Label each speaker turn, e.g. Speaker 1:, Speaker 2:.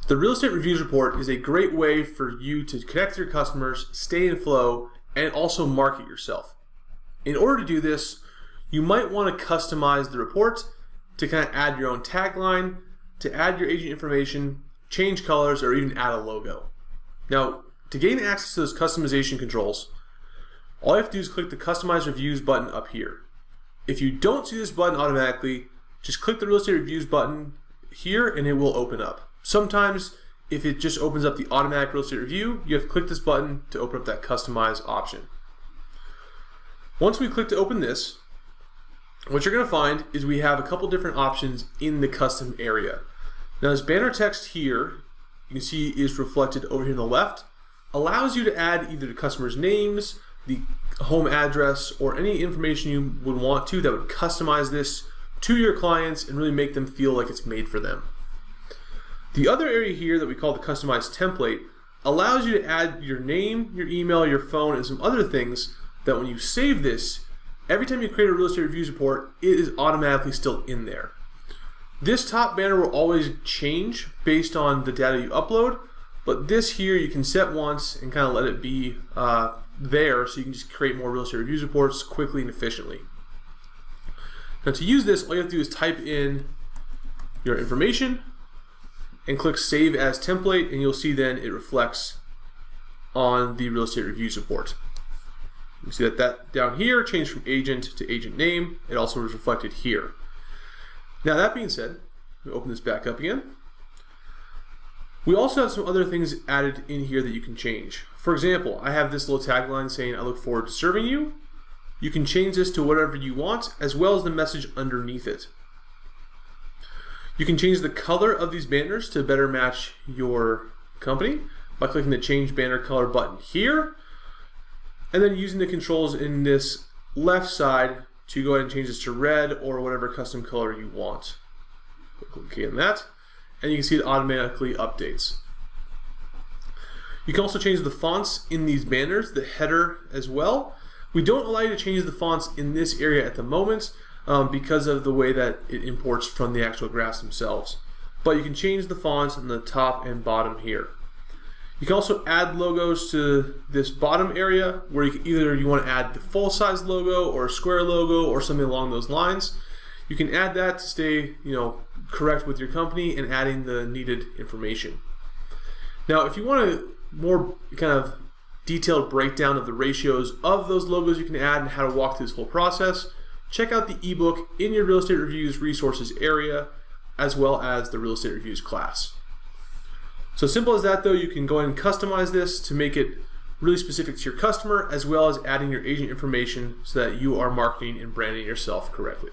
Speaker 1: The Real Estate Reviews Report is a great way for you to connect with your customers, stay in flow, and also market yourself. In order to do this, you might want to customize the report to kind of add your own tagline, to add your agent information, change colors, or even add a logo. Now, to gain access to those customization controls, all you have to do is click the Customize Reviews button up here. If you don't see this button automatically, just click the Real Estate Reviews button here and it will open up. Sometimes, if it just opens up the automatic real estate review, you have to click this button to open up that customize option. Once we click to open this, what you're going to find is we have a couple different options in the custom area. Now this banner text here, you can see is reflected over here on the left, allows you to add either the customer's names, the home address, or any information you would want to that would customize this to your clients and really make them feel like it's made for them. The other area here that we call the Customize Template allows you to add your name, your email, your phone, and some other things that when you save this, every time you create a real estate reviews report, it is automatically still in there. This top banner will always change based on the data you upload, but this here you can set once and kind of let it be there so you can just create more real estate reviews reports quickly and efficiently. Now to use this, all you have to do is type in your information and click Save as Template, and you'll see then it reflects on the real estate reviews report. You see that down here changed from agent to agent name. It also is reflected here. Now that being said, we open this back up again. We also have some other things added in here that you can change. For example, I have this little tagline saying, "I look forward to serving you." You can change this to whatever you want, as well as the message underneath it. You can change the color of these banners to better match your company by clicking the Change Banner Color button here, and then using the controls in this left side to go ahead and change this to red or whatever custom color you want. Click OK on that, and you can see it automatically updates. You can also change the fonts in these banners, the header as well. We don't allow you to change the fonts in this area at the moment, because of the way that it imports from the actual graphs themselves. But you can change the fonts on the top and bottom here. You can also add logos to this bottom area where you want to add the full-size logo or a square logo or something along those lines. You can add that to stay correct with your company and adding the needed information. Now if you want a more kind of detailed breakdown of the ratios of those logos you can add and how to walk through this whole process, check out the ebook in your Real Estate Reviews resources area, as well as the Real Estate Reviews class. So simple as that though, you can go ahead and customize this to make it really specific to your customer, as well as adding your agent information so that you are marketing and branding yourself correctly.